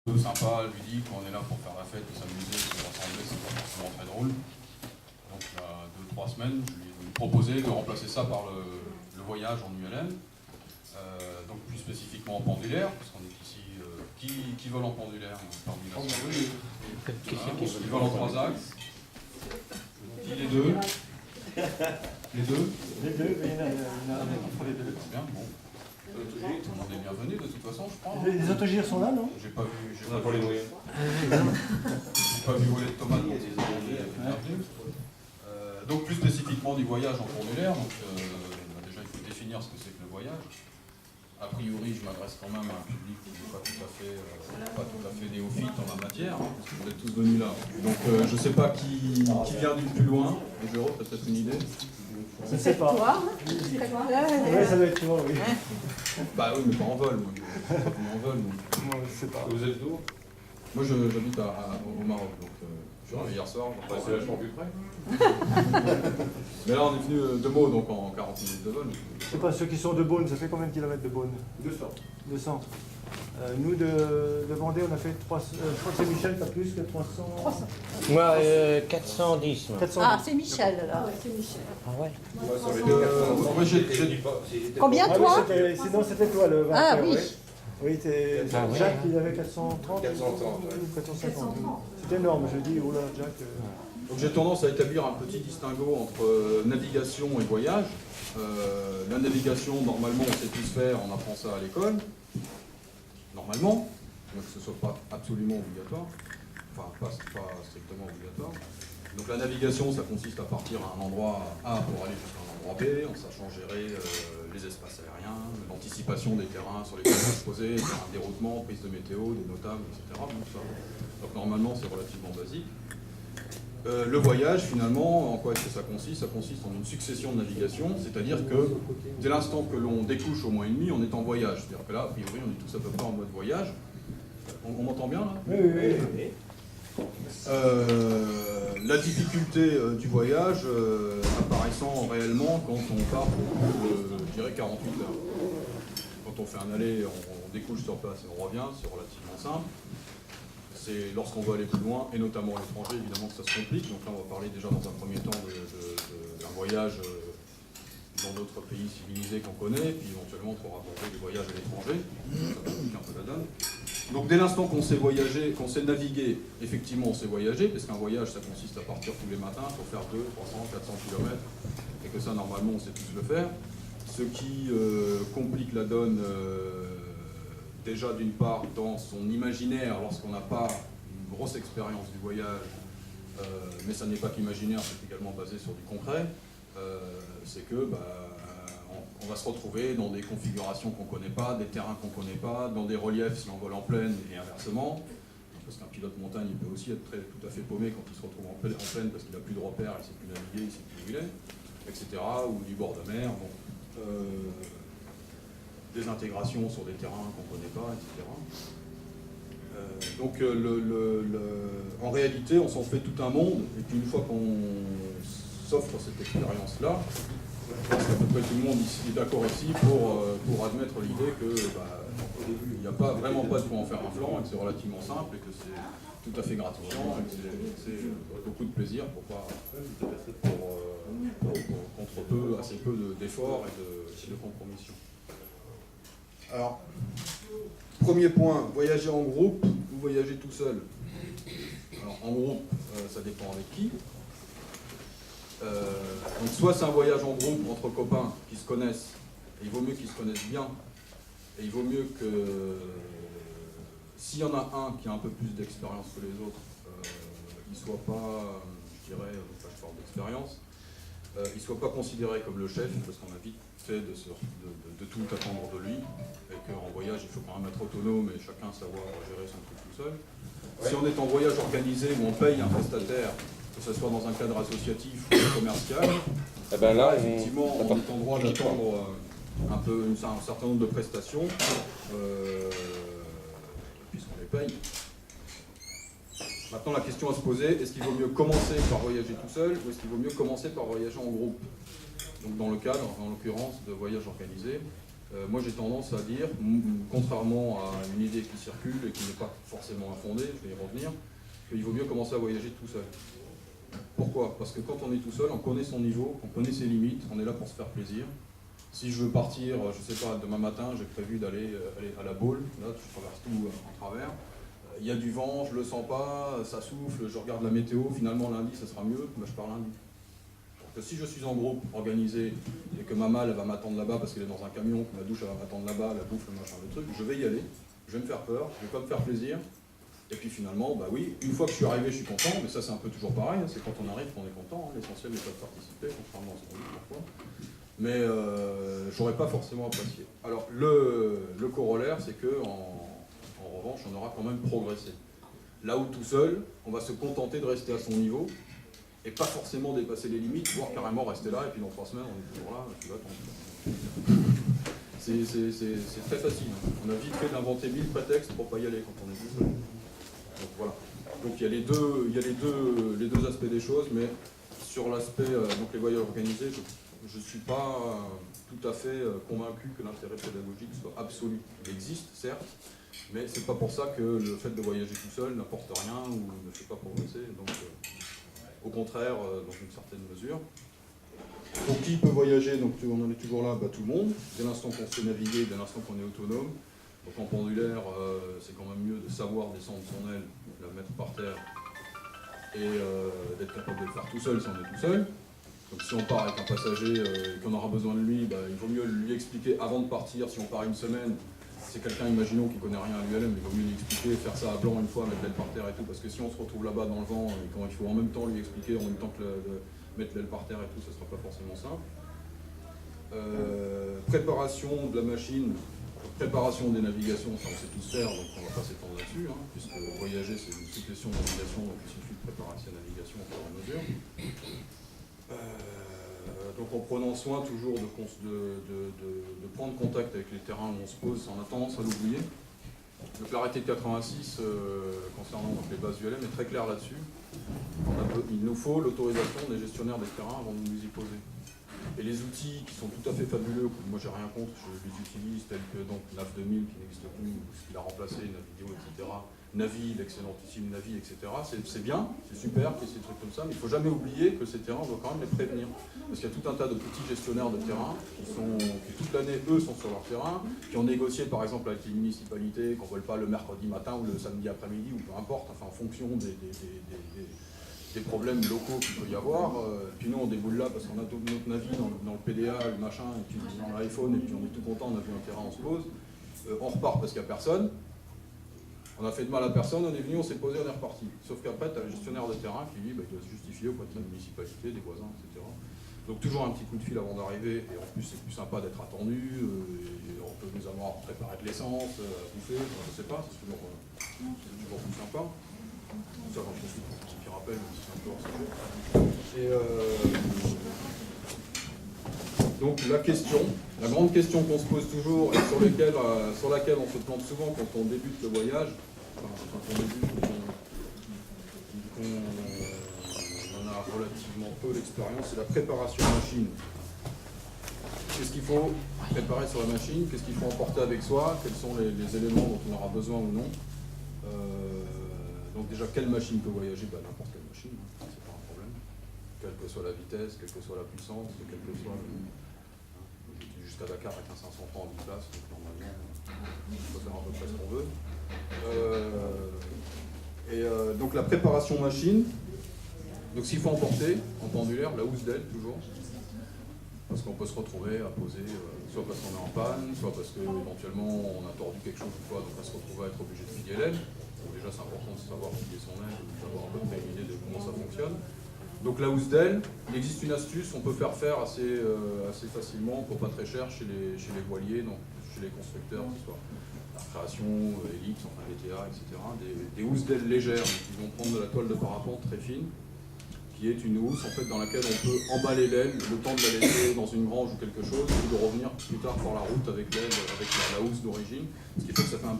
sympa, ludique, on est là pour faire la fête, s'amuser, se rassembler, c'est pas forcément très drôle. Donc il y a 2-3 semaines, je lui ai proposé de remplacer ça par le voyage en ULM, donc plus spécifiquement en pendulaire, parce qu'on est ici, qui vole en pendulaire parmi la société. Qui vole en 3 axes. Qui les deux? Les deux? Les deux, il y en a un entre les deux. Bien, bon. Tout le monde est bienvenu de toute façon, je crois. Les autogires sont là, non? J'ai pas vu. On a pour les moyens. J'ai pas vu voler de tomates quand ils ont bienvenue. Donc plus spécifiquement du voyage en pendulaire, donc déjà il faut définir ce que c'est que le voyage. A priori, je m'adresse quand même à un public qui n'est pas tout à fait néophyte en la matière, hein, parce que vous êtes tous venus là. Donc je ne sais pas qui vient du plus loin. Et Jérôme, t'as peut-être une idée? Je ne sais pas. Toi? Oui, ça doit être toi, oui. Bah oui, mais pas en vol. Moi. Pas en vol. Donc. Moi, je sais pas. Vous êtes d'où? Moi, j'habite au Maroc, donc je suis arrivé hier soir. C'est vachement plus près. Mais là, on est venu de Meaux, donc en 40 minutes de vol. Je sais pas, ceux qui sont de Beaune, ça fait combien de kilomètres de Beaune? 200. 200. Nous, de Vendée, on a fait 300. Je crois que c'est Michel qui a plus que 300. Moi, 410. Moi. 400. Ah, c'est Michel, alors. C'est Michel. Ah ouais. Moi, sur les 400. moi, j'ai- Combien, Ah, toi? oui, sinon, c'était toi le 20. Ah, oui. Oui, Ah, oui. Jacques, il avait 430. 430, ouais. 450. C'est énorme, je dis, oh là, Jacques. Donc j'ai tendance à établir un petit distinguo entre navigation et voyage. La navigation, normalement, on sait tous faire, on apprend ça à l'école. Normalement, bien que ce ne soit pas absolument obligatoire, enfin pas strictement obligatoire. Donc la navigation, ça consiste à partir à un endroit A pour aller jusqu'à un endroit B, en sachant gérer les espaces aériens, l'anticipation des terrains sur lesquels on se poser, les terrains de déroutement, prise de météo, des notables, etc. Donc normalement, c'est relativement basique. Le voyage, finalement, en quoi est-ce que ça consiste? Ça consiste en une succession de navigation, c'est-à-dire que dès l'instant que l'on découche au moins et demi, on est en voyage. C'est-à-dire que là, a priori, on est tous à peu près en mode voyage. On m'entend bien, là? Oui. La difficulté du voyage apparaissant réellement quand on part pour, je dirais, 48 heures. Quand on fait un aller, on découche sur place et on revient, c'est relativement simple. C'est lorsqu'on veut aller plus loin, et notamment à l'étranger, évidemment que ça se complique. Donc là, on va parler déjà dans un premier temps d'un voyage dans d'autres pays civilisés qu'on connaît, puis éventuellement on pourra aborder des voyages à l'étranger. Ça complique un peu la donne. Donc dès l'instant qu'on sait voyager, qu'on sait naviguer, effectivement on sait voyager, parce qu'un voyage ça consiste à partir tous les matins pour faire 200, 300, 400 km, et que ça normalement on sait tous le faire. Ce qui complique la donne déjà d'une part dans son imaginaire lorsqu'on n'a pas une grosse expérience du voyage, mais ça n'est pas qu'imaginaire, c'est également basé sur du concret, c'est que on va se retrouver dans des configurations qu'on ne connaît pas, des terrains qu'on ne connaît pas, dans des reliefs si on vole en plaine et inversement, parce qu'un pilote montagne il peut aussi être tout à fait paumé quand il se retrouve en plaine parce qu'il n'a plus de repères, il ne sait plus naviguer, il ne sait plus où il est, etc. Ou du bord de mer. Bon. Des intégrations sur des terrains qu'on ne connaît pas, etc. Donc en réalité, on s'en fait tout un monde, et puis une fois qu'on s'offre cette expérience-là, je pense qu'à peu près tout le monde ici est d'accord ici pour admettre l'idée que il n'y a vraiment pas de quoi en faire un flanc, et que c'est relativement simple, et que c'est tout à fait gratifiant, et que c'est beaucoup de plaisir contre assez peu d'efforts et de compromission. Alors, premier point, voyager en groupe ou voyager tout seul. Alors, en groupe, ça dépend avec qui. Donc, soit c'est un voyage en groupe entre copains qui se connaissent, et il vaut mieux qu'ils se connaissent bien, et il vaut mieux que, s'il y en a un qui a un peu plus d'expérience que les autres, il ne soit pas, je dirais, pas fort d'expérience, il ne soit pas considéré comme le chef, parce qu'on a vite fait de tout attendre de lui, et qu'en voyage, il faut quand même être autonome et chacun savoir gérer son truc tout seul. Ouais. Si on est en voyage organisé où on paye un prestataire, que ce soit dans un cadre associatif ou commercial, Eh ben là, effectivement, on est en droit d'attendre un certain nombre de prestations, puisqu'on les paye. Maintenant, la question à se poser, est-ce qu'il vaut mieux commencer par voyager tout seul ou est-ce qu'il vaut mieux commencer par voyager en groupe? Donc dans le cadre, en l'occurrence, de voyages organisés, Moi j'ai tendance à dire, contrairement à une idée qui circule et qui n'est pas forcément infondée, je vais y revenir, qu'il vaut mieux commencer à voyager tout seul. Pourquoi? Parce que quand on est tout seul, on connaît son niveau, on connaît ses limites, on est là pour se faire plaisir. Si je veux partir, je sais pas, demain matin, j'ai prévu d'aller à la Baule, là je traverse tout en travers. Il y a du vent, je le sens pas, ça souffle, je regarde la météo, finalement lundi ça sera mieux, je pars lundi. Donc, si je suis en groupe organisé et que ma malle elle va m'attendre là-bas parce qu'elle est dans un camion, que ma douche elle va m'attendre là-bas, la bouffe, le machin, le truc, je vais y aller, je vais me faire peur, je vais pas me faire plaisir. Et puis finalement, bah oui, une fois que je suis arrivé, je suis content, mais ça c'est un peu toujours pareil, c'est quand on arrive qu'on est content, l'essentiel n'est pas de participer, contrairement à ce qu'on dit parfois. Mais j'aurais pas forcément apprécié. Alors le corollaire, c'est que en revanche, on aura quand même progressé. Là où tout seul, on va se contenter de rester à son niveau et pas forcément dépasser les limites, voire carrément rester là, et puis dans 3 semaines, on est toujours là, tu vas attendre. C'est très facile. On a vite fait d'inventer 1000 prétextes pour pas y aller quand on est tout seul. Donc voilà. Donc il y a les deux aspects des choses, mais sur l'aspect donc les voyages organisés, je ne suis pas tout à fait convaincu que l'intérêt pédagogique soit absolu. Il existe, certes, mais c'est pas pour ça que le fait de voyager tout seul n'apporte rien ou ne fait pas progresser. Donc au contraire, dans une certaine mesure. Donc qui peut voyager? Donc on en est toujours là, bah, tout le monde. Dès l'instant qu'on sait naviguer, dès l'instant qu'on est autonome. Donc en pendulaire, c'est quand même mieux de savoir descendre son aile, la mettre par terre et d'être capable de le faire tout seul si on est tout seul. Donc si on part avec un passager et qu'on aura besoin de lui, bah, il vaut mieux lui expliquer avant de partir. Si on part une semaine, c'est quelqu'un, imaginons, qui connaît rien à l'ULM, il vaut mieux lui expliquer, faire ça à blanc une fois, mettre l'aile par terre et tout, parce que si on se retrouve là-bas dans le vent et quand il faut en même temps lui expliquer, en même temps que mettre l'aile par terre et tout, ça ne sera pas forcément simple. Préparation de la machine, préparation des navigations, ça on sait tous faire, donc on ne va pas s'étendre là-dessus, hein, puisque voyager c'est une succession de navigation, donc il suffit de préparer ses navigations au fur et à mesure. Donc en prenant soin toujours de prendre contact avec les terrains où on se pose, on a tendance à l'oublier. Donc l'arrêté de 86 concernant donc, les bases ULM est très clair là-dessus. Il nous faut l'autorisation des gestionnaires des terrains avant de nous y poser. Et les outils qui sont tout à fait fabuleux, moi j'ai rien contre, je les utilise, tels que donc NAV 2000 qui n'existe plus, ou ce qu'il a remplacé, Navideo, etc. Navi, l'excellentissime Navi, etc. C'est bien, c'est super qu'il y ait ces trucs comme ça, mais il ne faut jamais oublier que ces terrains, on doit quand même les prévenir. Parce qu'il y a tout un tas de petits gestionnaires de terrain qui toute l'année, eux, sont sur leur terrain, qui ont négocié par exemple avec les municipalités, qu'on ne vole pas le mercredi matin ou le samedi après-midi, ou peu importe, enfin en fonction des problèmes locaux qu'il peut y avoir. Puis nous, on déboule là parce qu'on a tout notre navire dans le PDA, le machin, et puis dans l'iPhone, et puis on est tout content, on a vu un terrain, on se pose. On repart parce qu'il n'y a personne. On a fait de mal à personne, on est venu, on s'est posé, on est reparti. Sauf qu'après, tu as le gestionnaire de terrain qui, lui, il doit se justifier auprès de la municipalité, des voisins, etc. Donc toujours un petit coup de fil avant d'arriver, et en plus c'est plus sympa d'être attendu, et on peut nous avoir préparé de l'essence, à bouffer, enfin, je sais pas, c'est toujours plus sympa. Ça, j'en profite pour un petit rappel, même si c'est un peu hors sujet. Et donc la grande question qu'on se pose toujours, et sur laquelle on se plante souvent quand on débute le voyage, quand on débute, qu'on en a relativement peu l'expérience, c'est la préparation machine. Qu'est-ce qu'il faut préparer sur la machine? Qu'est-ce qu'il faut emporter avec soi? Quels sont les éléments dont on aura besoin ou non? Donc déjà, quelle machine peut voyager? N'importe quelle machine, hein, c'est pas un problème. Quelle que soit la vitesse, quelle que soit la puissance, quelle que soit j'utilise jusqu'à Dakar avec un 530 en 10 places, donc normalement, on peut faire à peu près ce qu'on veut. Donc la préparation machine, donc s'il faut emporter en pendulaire, la housse d'aile toujours, parce qu'on peut se retrouver à poser, soit parce qu'on est en panne, soit parce qu'éventuellement on a tordu quelque chose ou quoi, donc on va se retrouver à être obligé de plier l'aile. Donc déjà c'est important de savoir plier son aile, d'avoir à peu près une idée de comment ça fonctionne. Donc la housse d'aile, il existe une astuce, on peut faire assez facilement, pour pas très cher, chez les voiliers, donc chez les constructeurs, que ce soit la création, Helix, enfin VTA, etc. Des housses d'aile légères, qui vont prendre de la toile de parapente très fine, qui est une housse en fait, dans laquelle on peut emballer l'aile, le temps de la laisser dans une grange ou quelque chose, et de revenir plus tard par la route avec l'aile, avec la housse d'origine, ce qui fait que ça fait un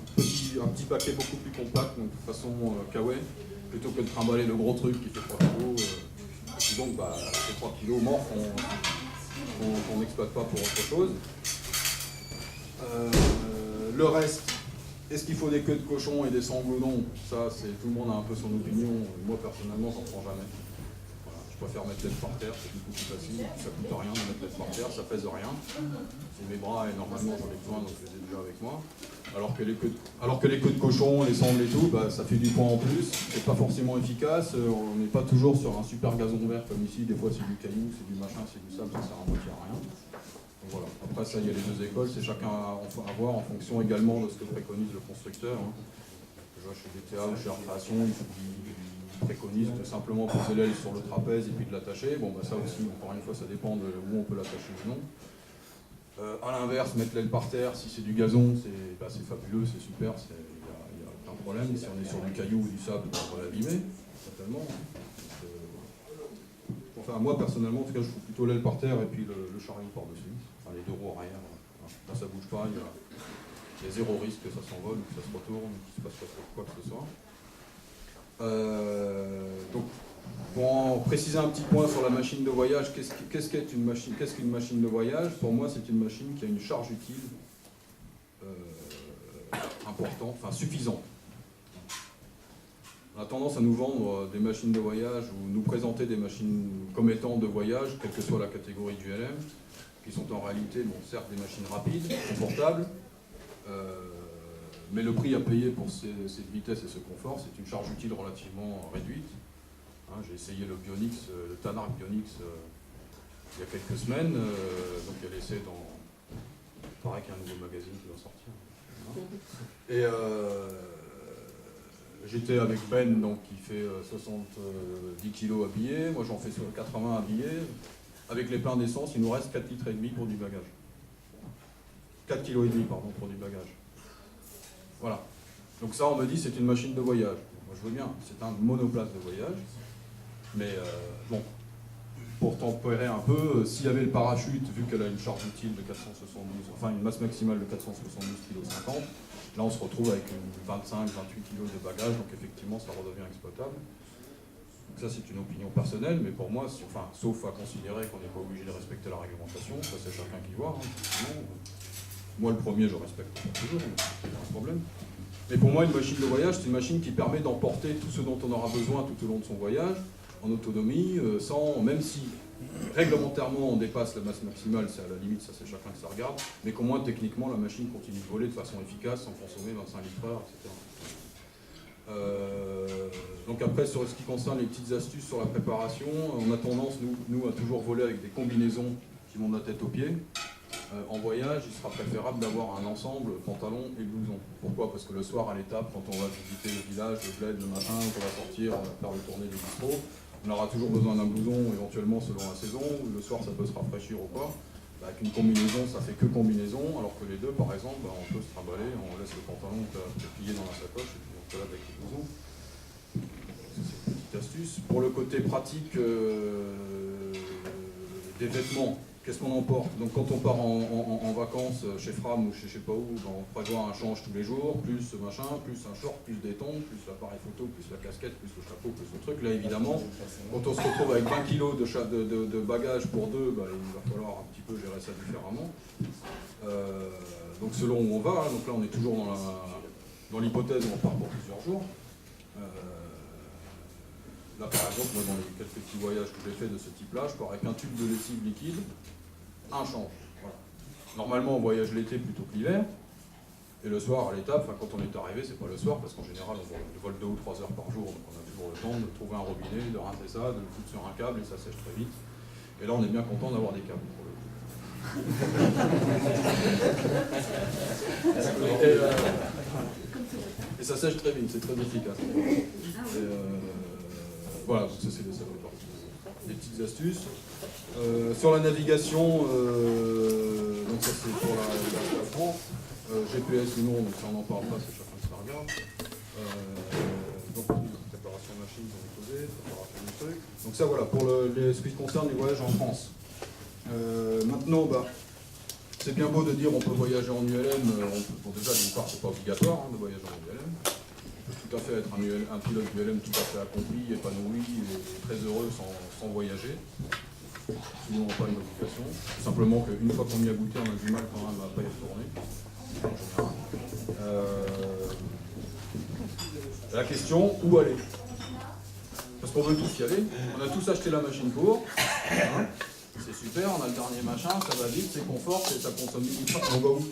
petit paquet beaucoup plus compact, donc de façon kawaii, plutôt que de trimballer le gros truc qui fait 3 kg. Et donc ces 3 kg morts qu'on n'exploite pas pour autre chose. Le reste, est-ce qu'il faut des queues de cochon et des sangles ou non? Ça, tout le monde a un peu son opinion. Moi, personnellement, j'en prends jamais. Voilà, je préfère mettre l'aide par terre, c'est beaucoup plus facile. Ça coûte rien de mettre l'aide par terre, ça pèse rien. C'est mes bras et normalement j'en ai besoin, donc je les ai déjà avec moi. Alors que les queues de cochon, les sangles et tout, bah, ça fait du poids en plus. C'est pas forcément efficace. On n'est pas toujours sur un super gazon vert comme ici. Des fois, c'est du caillou, c'est du machin, c'est du sable, ça sert à moitié à rien. Donc voilà. Après ça, il y a les deux écoles, c'est chacun à voir en fonction également de ce que préconise le constructeur. Hein. Je vois chez DTA ou chez Recréation, ils préconisent tout simplement poser l'aile sur le trapèze et puis de l'attacher. Bon, bah ça aussi, encore une fois, ça dépend de où on peut l'attacher ou non. À l'inverse, mettre l'aile par terre, si c'est du gazon, c'est fabuleux, c'est super, il n'y a aucun problème. Si on est sur du caillou ou du sable, on va l'abîmer, certainement. Enfin, moi, personnellement, en tout cas, je fous plutôt l'aile par terre et puis le chariot par-dessus. Enfin, les deux roues arrière. Là, ça ne bouge pas, il y a zéro risque que ça s'envole, ou que ça se retourne, ou qu'il se passe quoi que ce soit. Donc, pour en préciser un petit point sur la machine de voyage, qu'est-ce qu'une machine de voyage? Pour moi, c'est une machine qui a une charge utile importante, enfin suffisante. On a tendance à nous vendre des machines de voyage ou nous présenter des machines comme étant de voyage, quelle que soit la catégorie du LM, qui sont en réalité, bon, certes des machines rapides, confortables, mais le prix à payer pour cette vitesse et ce confort, c'est une charge utile relativement réduite. Hein, j'ai essayé le Bionix, le Tanark Bionix il y a quelques semaines, donc il y a l'essai dans... Il paraît qu'il y a un nouveau magazine qui va sortir. Hein. Et j'étais avec Ben, donc, qui fait 70 kg habillé, moi j'en fais 80 habillé. Avec les pleins d'essence, il nous reste 4,5 litres pour du bagage. 4,5 kg, pardon, pour du bagage. Voilà. Donc ça, on me dit, c'est une machine de voyage. Moi, je veux bien, c'est un monoplace de voyage. Mais bon, pour tempérer un peu, s'il y avait le parachute, vu qu'elle a une charge utile de 472, enfin une masse maximale de 472,50 kg, là on se retrouve avec une 25-28 kg de bagage, donc effectivement ça redevient exploitable. Donc ça c'est une opinion personnelle, mais pour moi, sauf à considérer qu'on n'est pas obligé de respecter la réglementation, ça c'est chacun qui voit. Hein, moi le premier je respecte toujours, c'est pas un problème. Mais pour moi une machine de voyage, c'est une machine qui permet d'emporter tout ce dont on aura besoin tout au long de son voyage, en autonomie, même si réglementairement on dépasse la masse maximale, c'est à la limite, ça c'est chacun que ça regarde, mais qu'au moins techniquement la machine continue de voler de façon efficace sans consommer 25 litres/heure, etc. Donc après, sur ce qui concerne les petites astuces sur la préparation, on a tendance, nous à toujours voler avec des combinaisons qui vont de la tête aux pieds. En voyage, il sera préférable d'avoir un ensemble pantalon et blouson. Pourquoi? Parce que le soir à l'étape, quand on va visiter le village, le bled, le matin, qu'on va sortir, on va faire le tournée des bistrots, on aura toujours besoin d'un blouson, éventuellement selon la saison, ou le soir ça peut se rafraîchir ou pas. Avec une combinaison, ça fait que combinaison, alors que les deux, par exemple, on peut se trimballer, on laisse le pantalon plié dans la sacoche, et puis on se balade avec le blouson. C'est une petite astuce. Pour le côté pratique des vêtements, qu'est-ce qu'on emporte? Donc quand on part en vacances chez Fram ou chez je sais pas où, ben on prévoit un change tous les jours, plus ce machin, plus un short, plus des tongs, plus l'appareil photo, plus la casquette, plus le chapeau, plus le truc. Là évidemment, quand on se retrouve avec 20 kg de bagages pour deux, ben, il va falloir un petit peu gérer ça différemment. Donc selon où on va, hein, donc là on est toujours dans l'hypothèse où on part pour plusieurs jours. Là par exemple, moi dans les quelques petits voyages que j'ai fait de ce type-là, je pars avec un tube de lessive liquide, un change. Voilà. Normalement on voyage l'été plutôt que l'hiver, et le soir à l'étape, quand on est arrivé, c'est pas le soir, parce qu'en général on vole 2 ou 3 heures par jour, donc on a toujours le temps de trouver un robinet, de rincer ça, de le foutre sur un câble, et ça sèche très vite. Et là on est bien content d'avoir des câbles pour le coup. Et ça sèche très vite, c'est très efficace. Voilà, donc ça c'est des petites astuces. Sur la navigation, donc ça c'est pour la France. GPS ou non, donc ça on n'en parle pas, c'est chacun qui se la regarde. Donc préparation machine, on est posé, préparation du truc. Donc ça voilà, pour ce qui concerne les voyages en France. Maintenant, c'est bien beau de dire on peut voyager en ULM, bon déjà d'une part c'est pas obligatoire de voyager en ULM. Tout à fait être un pilote ULM tout à fait accompli, épanoui et très heureux sans voyager. Sinon on n'a pas une obligation. Simplement qu'une fois qu'on y a goûté, on a du mal quand même à ne pas y retourner. en général. La question, où aller? Parce qu'on veut tous y aller. On a tous acheté la machine pour. Hein, c'est super, on a le dernier machin, ça va vite, c'est confort, ça consomme vite. On va où?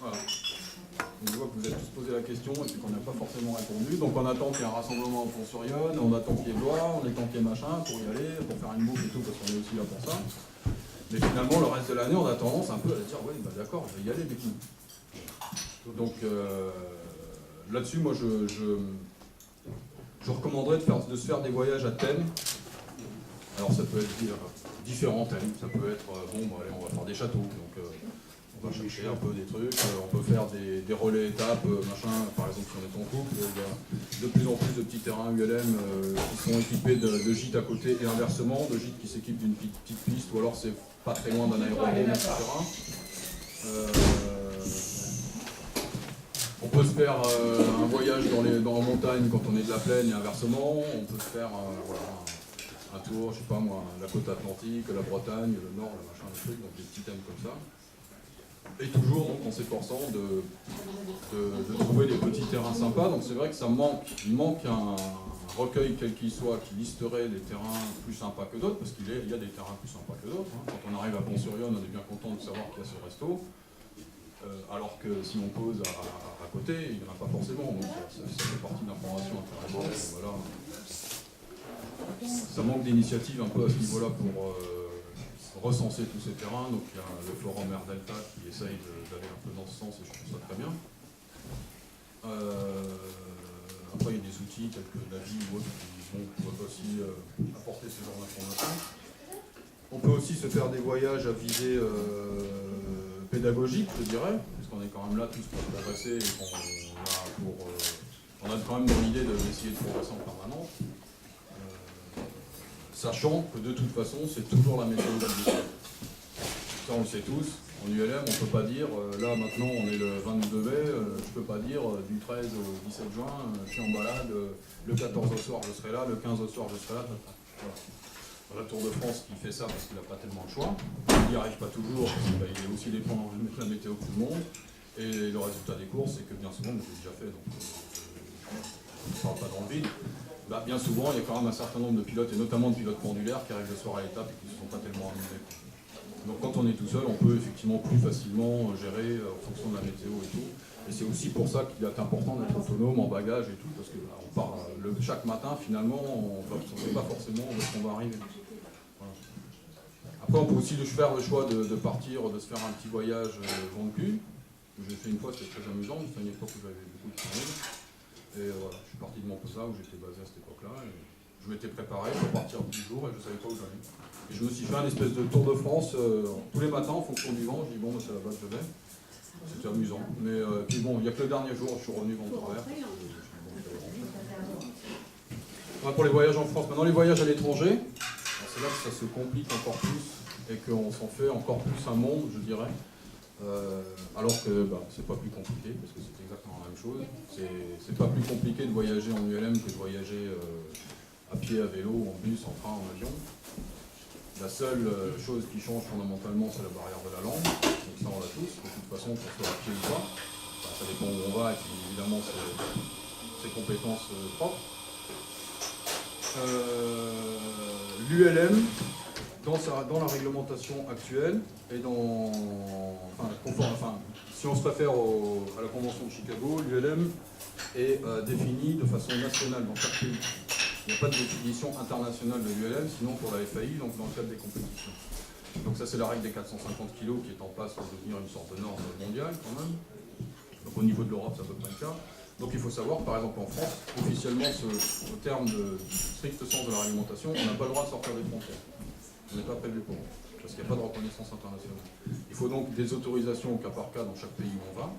Voilà. Donc je vois que vous avez tous posé la question et puis qu'on n'a pas forcément répondu. Donc on attend qu'il y ait un rassemblement au Pont-sur-Yonne, on attend qu'il y ait loi, on attend qu'il y ait machin pour y aller, pour faire une bouffe et tout, parce qu'on est aussi là pour ça. Mais finalement, le reste de l'année, on a tendance un peu à dire, ouais, bah d'accord, je vais y aller, mais tout. Donc là-dessus, moi, je recommanderais de se faire des voyages à thème. Alors ça peut être différents thèmes, ça peut être, bon, bah, allez, on va faire des châteaux, donc on va chercher un peu des trucs, on peut faire des relais étapes, machin, par exemple si on est en couple, il y a de plus en plus de petits terrains ULM qui sont équipés de gîtes à côté et inversement, de gîtes qui s'équipent d'une petite piste, ou alors c'est pas très loin d'un aérodrome, etc. On peut se faire un voyage dans la montagne quand on est de la plaine et inversement, on peut se faire voilà, un tour, je sais pas moi, la côte atlantique, la Bretagne, le nord, le machin, le truc, donc des petits thèmes comme ça. Et toujours donc, en s'efforçant de trouver des petits terrains sympas. Donc c'est vrai que il manque un recueil quel qu'il soit qui listerait des terrains plus sympas que d'autres, parce qu'il y a des terrains plus sympas que d'autres. Hein. Quand on arrive à Pont-sur-Yonne, on est bien content de savoir qu'il y a ce resto. Alors que si on pose à côté, il n'y en a pas forcément. Donc ça fait partie d'informations intéressantes. Voilà. Ça manque d'initiatives un peu à ce niveau-là pour recenser tous ces terrains. Donc il y a le Florent Mer Delta qui essaye d'aller un peu dans ce sens et je trouve ça très bien. Après il y a des outils tels que Navi ou autres qui peuvent aussi apporter ce genre d'informations. On peut aussi se faire des voyages à visée pédagogique, je dirais, puisqu'on est quand même là tous pour progresser et on a quand même dans l'idée d'essayer de progresser en permanence. Sachant que de toute façon, c'est toujours la météo du lycée. Ça, on le sait tous. En ULM, on ne peut pas dire, là maintenant on est le 22 mai, je ne peux pas dire du 13 au 17 juin, je suis en balade, le 14 au soir je serai là, le 15 au soir je serai là. Voilà. La Tour de France qui fait ça parce qu'il n'a pas tellement de choix. Il n'y arrive pas toujours parce qu'il est aussi dépendant de la météo que tout le monde. Et le résultat des courses, c'est que bien souvent, je l'ai déjà fait, donc je ne parle pas dans le vide. Bah, bien souvent, il y a quand même un certain nombre de pilotes, et notamment de pilotes pendulaires, qui arrivent le soir à l'étape et qui ne se sont pas tellement amusés. Donc quand on est tout seul, on peut effectivement plus facilement gérer en fonction de la météo et tout. Et c'est aussi pour ça qu'il est important d'être autonome en bagage et tout, parce que bah, on part chaque matin, finalement, on ne sait pas forcément où est-ce qu'on va arriver. Voilà. Après, on peut aussi faire le choix de partir, de se faire un petit voyage vent de cul. J'ai fait une fois, c'était très amusant, c'était une époque où j'avais beaucoup de temps. Et voilà, je suis parti de Montpellier, où j'étais basé à cette époque-là. Je m'étais préparé pour partir 10 jours et je ne savais pas où j'allais. Et je me suis fait un espèce de tour de France tous les matins en fonction du vent. Je dis bon, c'est là-bas que je vais. C'était amusant. Mais puis bon, il n'y a que le dernier jour, je suis revenu vent de travers. Voilà pour les voyages en France. Maintenant, les voyages à l'étranger, c'est là que ça se complique encore plus et qu'on s'en fait encore plus un monde, je dirais. Alors que bah, c'est pas plus compliqué, parce que c'est exactement la même chose. C'est pas plus compliqué de voyager en ULM que de voyager à pied, à vélo, en bus, en train, en avion. La seule chose qui change fondamentalement, c'est la barrière de la langue. Donc ça, on l'a tous. De toute façon, qu'on soit à pied ou pas, ça dépend où on va et puis évidemment ses compétences propres. L'ULM, dans la réglementation actuelle et si on se réfère à la Convention de Chicago, l'ULM est définie de façon nationale dans chaque pays. Il n'y a pas de définition internationale de l'ULM, sinon pour la FAI, donc dans le cadre des compétitions. Donc ça c'est la règle des 450 kg qui est en passe pour devenir une sorte de norme mondiale quand même. Donc au niveau de l'Europe, c'est à peu près le cas. Donc il faut savoir, par exemple en France, officiellement, au terme du strict sens de la réglementation, on n'a pas le droit de sortir des frontières. On n'est pas prévu pour, parce qu'il n'y a pas de reconnaissance internationale. Il faut donc des autorisations au cas par cas dans chaque pays où on va,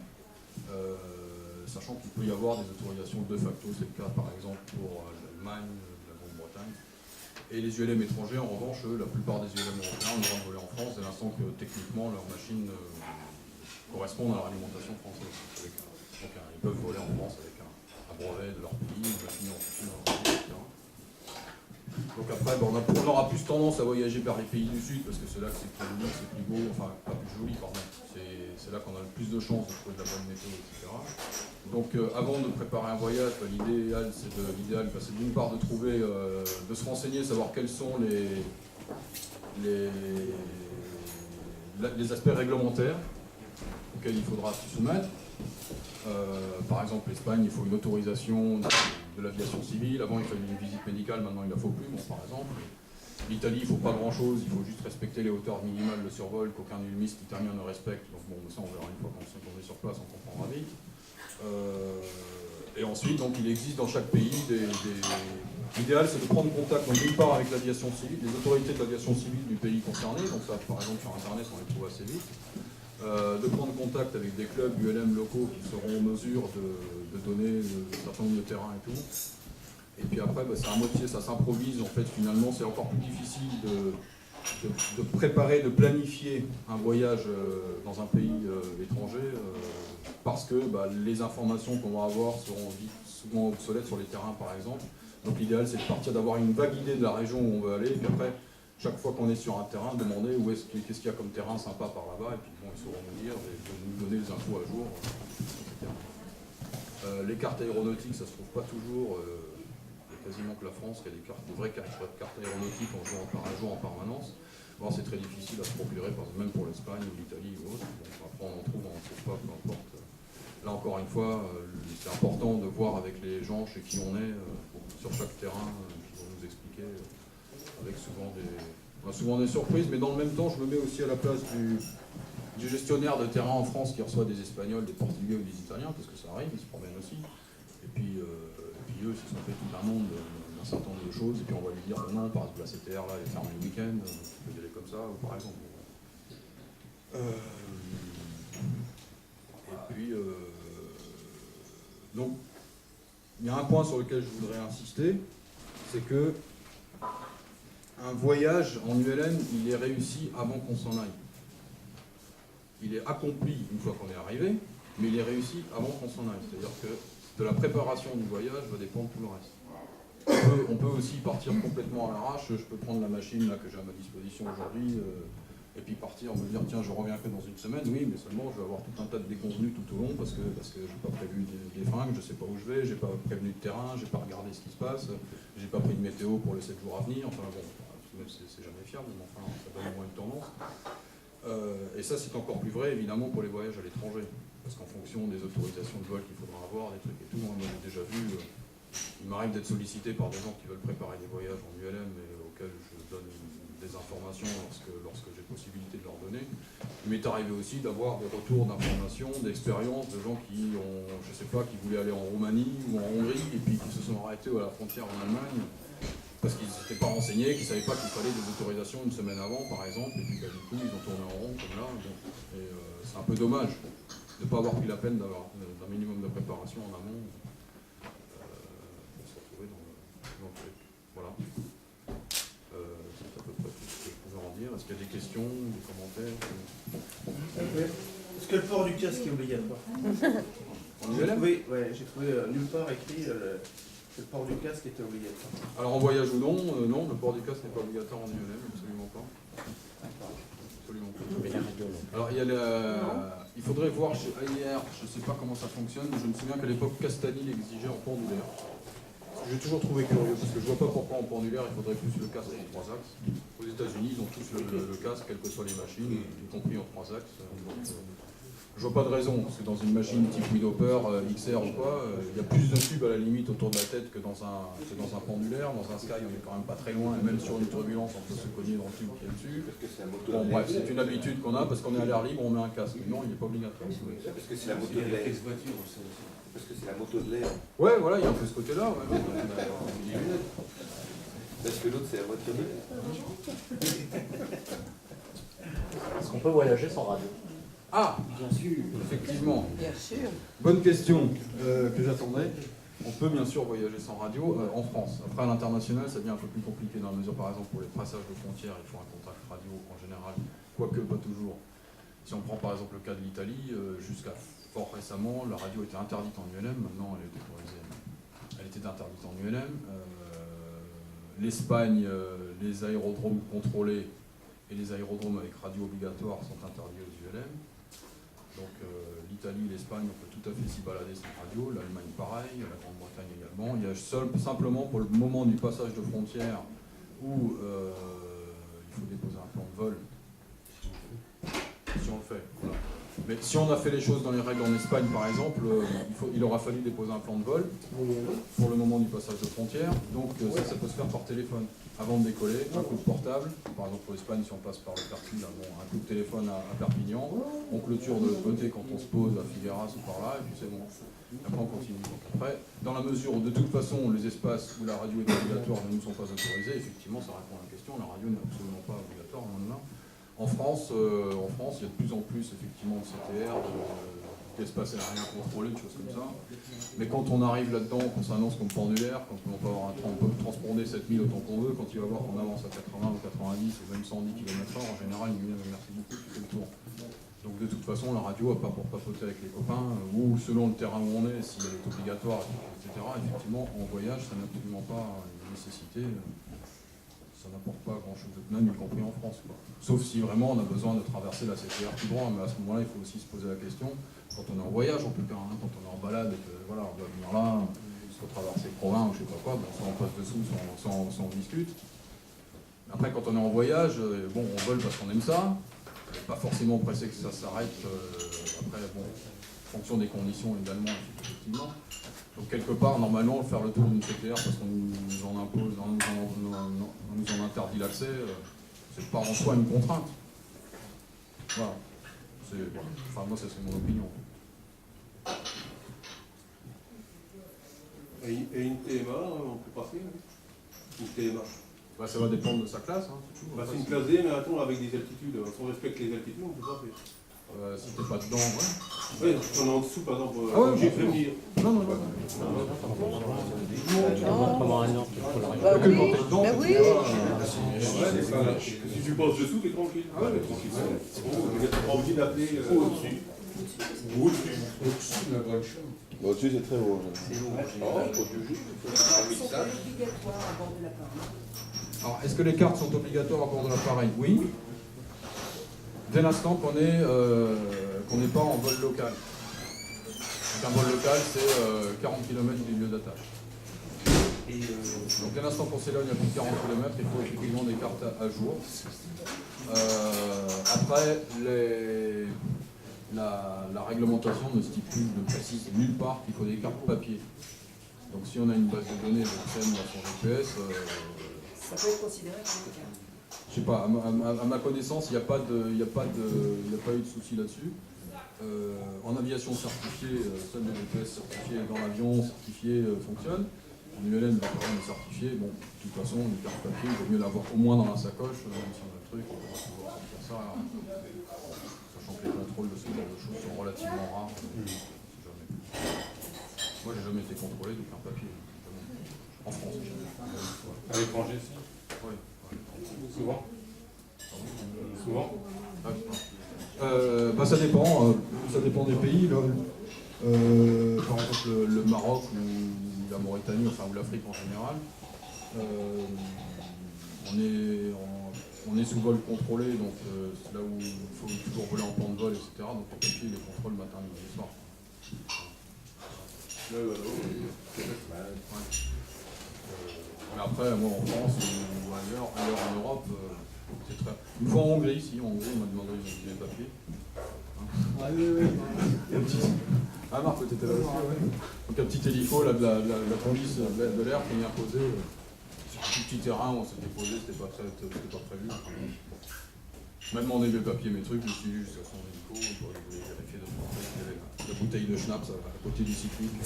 sachant qu'il peut y avoir des autorisations de facto, c'est le cas par exemple pour l'Allemagne, la Grande-Bretagne. Et les ULM étrangers, en revanche, la plupart des ULM européens ont le droit de voler en France, dès l'instant que techniquement leurs machines correspondent à la réglementation française. Donc ils peuvent voler en France avec un brevet de leur pays, une machine en leur pays, etc. Donc après, on aura plus tendance à voyager vers les pays du Sud, parce que c'est là que c'est plus joli, c'est plus beau, enfin, pas plus joli, pardon. C'est là qu'on a le plus de chances de trouver de la bonne météo, etc. Donc avant de préparer un voyage, l'idéal, c'est d'une part de trouver, de se renseigner, savoir quels sont les aspects réglementaires auxquels il faudra se soumettre. Par exemple, l'Espagne, il faut une autorisation de l'aviation civile. Avant, il fallait une visite médicale, maintenant, il ne la faut plus, bon, par exemple. L'Italie, il ne faut pas grand-chose, il faut juste respecter les hauteurs minimales de survol qu'aucun ulmiste italien ne respecte. Donc bon, ça, on verra une fois qu'on est sur place, on comprendra vite. Et ensuite, donc, il existe dans chaque pays l'idéal, c'est de prendre contact, donc d'une part avec l'aviation civile, les autorités de l'aviation civile du pays concerné, donc ça, par exemple, sur Internet, on les trouve assez vite. De prendre contact avec des clubs ULM locaux qui seront en mesure de donner un certain nombre de terrains et tout. Et puis après, c'est à moitié, ça s'improvise. En fait, finalement, c'est encore plus difficile de préparer, de planifier un voyage dans un pays étranger parce que les informations qu'on va avoir seront souvent obsolètes sur les terrains, par exemple. Donc l'idéal, c'est de partir, d'avoir une vague idée de la région où on veut aller, et puis après, chaque fois qu'on est sur un terrain, demander qu'est-ce qu'il y a comme terrain sympa par là-bas, et puis bon, ils sauront nous dire, nous donner les infos à jour, etc. Les cartes aéronautiques, ça se trouve pas toujours. Il y a quasiment que la France qui a des vraies cartes aéronautiques en jour en permanence. Bon, c'est très difficile à se procurer, même pour l'Espagne ou l'Italie ou autre. Bon, après, on en trouve, on ne trouve pas, peu importe. Là, encore une fois, c'est important de voir avec les gens chez qui on est, sur chaque terrain, qui vont nous expliquer, avec souvent des surprises, mais dans le même temps, je me mets aussi à la place du gestionnaire de terrain en France qui reçoit des Espagnols, des Portugais ou des Italiens, parce que ça arrive, ils se promènent aussi. Et puis eux, ils se sont fait tout un monde d'un certain nombre de choses, et puis on va lui dire non, par exemple, la CTR là, elle est fermée le week-end, tu peux y aller comme ça, ou par exemple. Et puis, donc, il y a un point sur lequel je voudrais insister, c'est que un voyage en ULM, il est réussi avant qu'on s'en aille. Il est accompli une fois qu'on est arrivé, mais il est réussi avant qu'on s'en aille. C'est-à-dire que de la préparation du voyage va dépendre tout le reste. On peut aussi partir complètement à l'arrache. Je peux prendre la machine là, que j'ai à ma disposition aujourd'hui et puis partir, me dire tiens, je reviens que dans une semaine. Oui, mais seulement je vais avoir tout un tas de déconvenus tout au long parce que je n'ai pas prévu des fringues, je ne sais pas où je vais, je n'ai pas prévenu de terrain, je n'ai pas regardé ce qui se passe, je n'ai pas pris de météo pour les 7 jours à venir. Enfin bon, même c'est jamais fiable, mais enfin, ça donne au moins une tendance. Et ça, c'est encore plus vrai évidemment pour les voyages à l'étranger. Parce qu'en fonction des autorisations de vol qu'il faudra avoir, des trucs et tout, moi j'ai déjà vu, il m'arrive d'être sollicité par des gens qui veulent préparer des voyages en ULM et auxquels je donne des informations lorsque j'ai possibilité de leur donner. Il m'est arrivé aussi d'avoir des retours d'informations, d'expériences de gens qui ont, je sais pas, qui voulaient aller en Roumanie ou en Hongrie et puis qui se sont arrêtés à la frontière en Allemagne parce qu'ils n'étaient pas renseignés, qu'ils ne savaient pas qu'il fallait des autorisations une semaine avant par exemple, et puis du coup ils ont tourné en rond comme là. Bon. Et c'est un peu dommage de ne pas avoir pris la peine d'avoir d'un minimum de préparation en amont pour se retrouver dans le truc. Voilà. C'est à peu près tout ce que je pouvais en dire. Est-ce qu'il y a des questions, des commentaires? Est-ce que le port du casque est obligatoire? J'ai trouvé nulle part écrit que le port du casque était obligatoire. Alors en voyage ou non, non, le port du casque n'est pas obligatoire en ULM, absolument pas. Absolument pas. Alors il faudrait voir chez AIR, je ne sais pas comment ça fonctionne, mais je me souviens qu'à l'époque Castani l'exigeait en pendulaire. J'ai toujours trouvé curieux, parce que je ne vois pas pourquoi en pendulaire il faudrait plus le casque en 3 axes. Aux États-Unis, ils ont tous le casque, quelles que soient les machines, y compris en 3 axes. Je vois pas de raison, parce que dans une machine type Widowper, XR ou quoi, il y a plus de tubes à la limite autour de la tête que dans un pendulaire. Dans un Sky, on est quand même pas très loin, et même sur une turbulence, on peut se cogner dans le tube qui est dessus. Bon, bref, c'est une habitude qu'on a, parce qu'on est à l'air libre, on met un casque. Non, il n'est pas obligatoire. Parce que c'est la moto de l'air. Parce que c'est la moto de l'air. Ouais, voilà, il y a un peu ce côté-là. Ouais. Parce que l'autre, c'est la voiture de l'air. Est-ce qu'on peut voyager sans radio? Ah, bien sûr, effectivement. Bien sûr. Bonne question que j'attendais. On peut bien sûr voyager sans radio en France. Après, à l'international, ça devient un peu plus compliqué dans la mesure, par exemple, pour les passages de frontières, il faut un contact radio en général, quoique pas toujours. Si on prend par exemple le cas de l'Italie, jusqu'à fort récemment, la radio était interdite en ULM, maintenant elle est autorisée. Elle était interdite en ULM. l'Espagne, les aérodromes contrôlés et les aérodromes avec radio obligatoire sont interdits aux ULM. Donc l'Italie, l'Espagne, on peut tout à fait s'y balader sans radio, l'Allemagne pareil, la Grande-Bretagne également. Il y a simplement pour le moment du passage de frontière où il faut déposer un plan de vol, si on le fait. Voilà. Mais si on a fait les choses dans les règles en Espagne par exemple, il aura fallu déposer un plan de vol pour le moment du passage de frontière. Donc ça peut se faire par téléphone. Avant de décoller, un coup de portable, par exemple pour l'Espagne si on passe par le Pertil, un coup de téléphone à Perpignan, on clôture de l'autre côté quand on se pose à Figueras ou par là, et puis c'est bon. Après on continue. Donc après, dans la mesure où de toute façon les espaces où la radio est obligatoire ne nous sont pas autorisés, effectivement ça répond à la question, la radio n'est absolument pas obligatoire, loin de là. En France, il y a de plus en plus effectivement de CTR, d'espace aérien contrôlé, de choses comme ça. Mais quand on arrive là-dedans, qu'on s'annonce comme pendulaire, quand on peut transponder 7000 autant qu'on veut, quand il va voir qu'on avance à 80 ou 90 ou même 110 km/h, en général, il nous dit merci beaucoup, tu fais le tour. Donc de toute façon, la radio, à part pour papoter avec les copains, ou selon le terrain où on est, si elle est obligatoire, etc., effectivement, en voyage, ça n'est absolument pas une nécessité. Ça n'apporte pas grand-chose de même, y compris en France, quoi. Sauf si vraiment on a besoin de traverser la CTR tout droit, mais à ce moment-là, il faut aussi se poser la question, quand on est en voyage en tout cas, quand on est en balade et que voilà, on doit venir là, il faut traverser Provins ou je sais pas quoi, bon, soit on passe dessous, soit on discute. Mais après, quand on est en voyage, bon, on vole parce qu'on aime ça, on n'est pas forcément pressé que ça s'arrête, après, bon, en fonction des conditions également, effectivement. Donc quelque part, normalement, faire le tour d'une CTR parce qu'on nous en impose, on nous en interdit l'accès, c'est pas en soi une contrainte. Voilà. Enfin, moi, ça c'est mon opinion. Et une TMA, on peut passer une TMA. Bah, ça va dépendre de sa classe. Hein, c'est une classe D, mais attends, avec des altitudes. Si on respecte les altitudes, on ne peut pas faire. Si t'es pas dedans, ouais. Oui, on est en dessous, par exemple. Ah ouais, j'ai fait venir. Non. Bah oui, bah oui. Si tu passes dessous, t'es tranquille. Ah ouais, tranquille. Vous n'êtes pas obligé d'appeler au-dessus. Ou au-dessus. Au-dessus de la grande chambre. Au-dessus, c'est très haut. C'est lourd. Alors, est-ce que les cartes sont obligatoires à bord de l'appareil? Oui. Dès l'instant qu'on n'est pas en vol local. Donc un vol local, c'est 40 km du lieu d'attache. Donc dès l'instant qu'on s'éloigne à plus de 40 km, il faut effectivement des cartes à jour. Après, la réglementation ne stipule, ne précise nulle part qu'il faut des cartes papier. Donc si on a une base de données de scène dans son GPS, ça peut être considéré comme une carte. je sais pas, à ma connaissance, il n'y a pas eu de souci là-dessus. En aviation certifiée, seul le GPS certifié dans l'avion, certifié fonctionne. En ULM, l'appareil est certifié. Bon, de toute façon, une carte papier, il vaut mieux l'avoir au moins dans la sacoche, même si on a le truc, on va pouvoir faire ça. Sachant que les contrôles de ce genre de choses sont relativement rares. Moi, j'ai jamais été contrôlé d'aucun papier. En France, jamais. À l'étranger, si. Oui. Souvent. Souvent. Bah, ça dépend des pays. Là. Par exemple, le Maroc ou la Mauritanie, enfin ou l'Afrique en général, on est sous vol contrôlé, donc c'est là où il faut toujours voler en plan de vol, etc. Donc les papiers, les contrôles matin, midi et soir. Mais après, moi en France ou ailleurs en Europe, c'est très... Une fois en Hongrie, ici, en Hongrie, on m'a demandé les papiers. Ah oui. Ah Marc, t'étais là aussi, ouais. Donc un petit hélico là, de la police de l'air qui vient poser sur un tout petit terrain où on s'était posé, c'était pas prévu. Je m'ai demandé mes papiers, mes trucs, je me suis dit juste à son hélico, il voulait vérifier de mon truc, il y avait la bouteille de schnapps à côté du cyclique.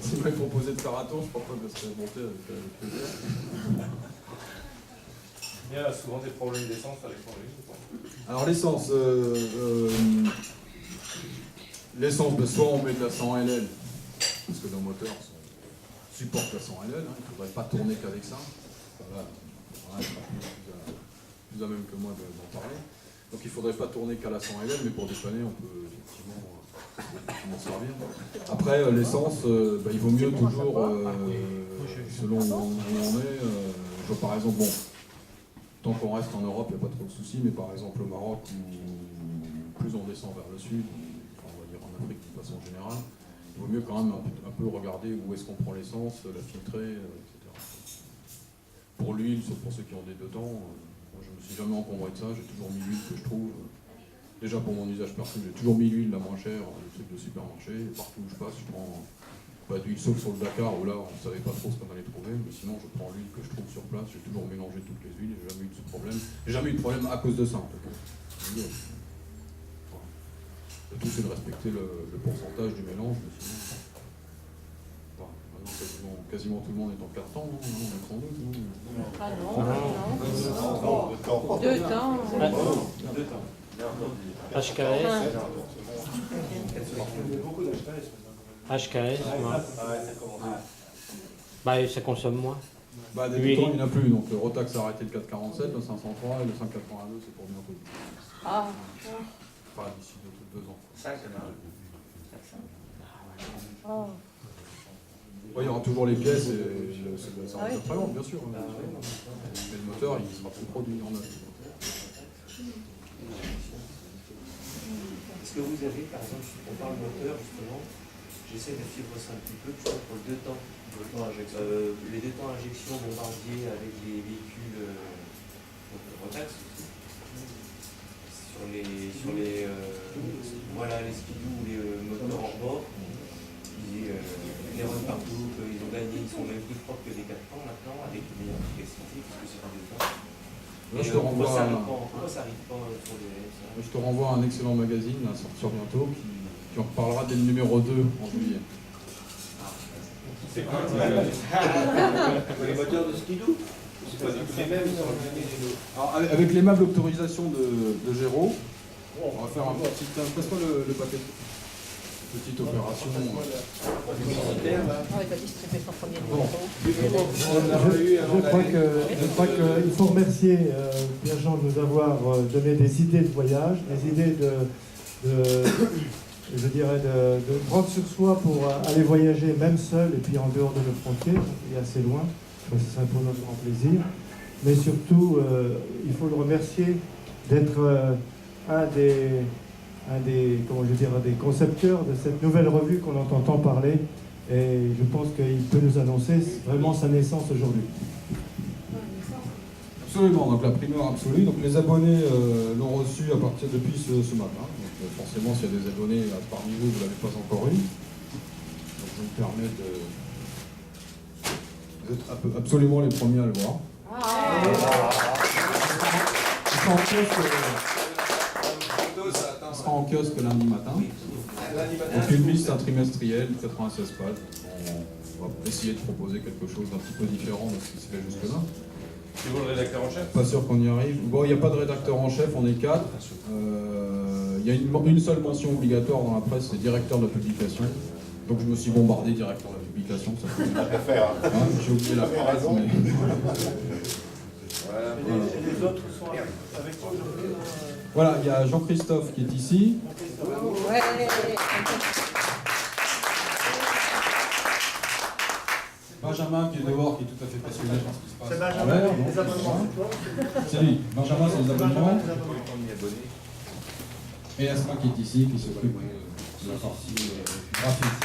S'il m'avait proposé de faire un tour, je crois pas que ça serait monté avec plaisir. Il y a souvent des problèmes d'essence à l'étranger. Alors l'essence, soit on met de la 100 LL, parce que nos moteurs supportent la 100 LL, hein, il ne faudrait pas tourner qu'avec ça. Voilà, plus à même que moi d'en parler. Donc il ne faudrait pas tourner qu'à la 100 LL, mais pour dépanner, on peut effectivement m'en servir. Après, l'essence, il vaut mieux toujours, selon où on est. Je vois par exemple, bon, tant qu'on reste en Europe, il n'y a pas trop de soucis, mais par exemple au Maroc, ou plus on descend vers le sud, enfin, on va dire en Afrique de façon générale, il vaut mieux quand même un peu regarder où est-ce qu'on prend l'essence, la filtrer, etc. Pour l'huile, sauf pour ceux qui ont des deux temps, moi je me suis jamais encombré de ça, j'ai toujours mis l'huile que je trouve. Déjà pour mon usage personnel, j'ai toujours mis l'huile la moins chère, le truc de supermarché, et partout où je passe, je prends pas d'huile, sauf sur le Dakar où là on ne savait pas trop ce qu'on allait trouver, mais sinon je prends l'huile que je trouve sur place, j'ai toujours mélangé toutes les huiles, j'ai jamais eu de problème. J'ai jamais eu de problème à cause de ça en tout cas. Voilà. Le tout c'est de respecter le pourcentage du mélange, mais sinon. Enfin, maintenant quasiment tout le monde est en carton, non, on est en deux, non. Ah non, deux temps. HKS. Beaucoup d'HKS. HKS, moi. Bah, ça consomme moins. Bah, des deux temps, il n'y en a plus, donc le Rotax a arrêté le 447, le 503 et le 582, c'est pour bientôt. Ah. Enfin, d'ici 2 ans. Oh. Ouais, il y aura toujours les pièces et ça Ah oui. très long, bien sûr. Mais le moteur, il sera plus produit en neuf. Est-ce que vous avez, par exemple, on parle moteur, justement, j'essaie de suivre ça un petit peu, tu vois, pour le deux temps. Les deux temps injection bombardier avec les véhicules Rotax, sur les voilà, les skidoo ou les moteurs hors bord, les runs partout, ils ont gagné, ils sont même plus propres que les 4 temps maintenant, avec une meilleure efficacité, puisque c'est un deux temps. Là, je te renvoie pourquoi ça arrive pas sur les ça je te renvoie à un excellent magazine à sortir bientôt qui en reparlera dès le numéro 2 en juillet. C'est quoi Les moteurs de skidoo? C'est pas du tout les mêmes, ils sont les Alors, avec l'aimable autorisation de Géraud, on va faire un petit. Passe-moi le papier. Petite opération. Ah oui, t'as distribué son premier Bon. numéro. Je crois qu'il faut remercier Pierre-Jean de nous avoir donné des idées de voyage, des idées je dirais de prendre sur soi pour aller voyager même seul et puis en dehors de nos frontières, et assez loin. Je crois que ce serait pour notre grand plaisir. Mais surtout, il faut le remercier d'être un des concepteurs de cette nouvelle revue qu'on entend tant parler. Et je pense qu'il peut nous annoncer vraiment sa naissance aujourd'hui. Absolument, donc la primeur absolue. Donc les abonnés l'ont reçu à partir depuis ce matin. Donc forcément, s'il y a des abonnés parmi vous, vous ne l'avez pas encore eu. Donc je me permets vous êtes absolument les premiers à le voir. Il sera en kiosque lundi matin. Donc une liste trimestrielle, 96 pages. On va essayer de proposer quelque chose d'un petit peu différent de ce qui se fait jusque-là. C'est vous le rédacteur en chef? Pas sûr qu'on y arrive. Bon, il n'y a pas de rédacteur en chef, on est 4. Il y a une seule mention obligatoire dans la presse, c'est directeur de la publication. Donc je me suis bombardé directeur de la publication. J'ai oublié la phrase, mais... Et les autres sont avec toi aujourd'hui. Voilà, il y a Jean-Christophe qui est ici. Ouais. Benjamin qui est dehors, qui est tout à fait passionné par ce qui se passe. C'est en Benjamin, l'air, les donc, abonnements, voilà. c'est toi. C'est lui. Benjamin, c'est les abonnements. Les abonnements. Et Asma qui est ici, qui s'occupe de la partie graphique.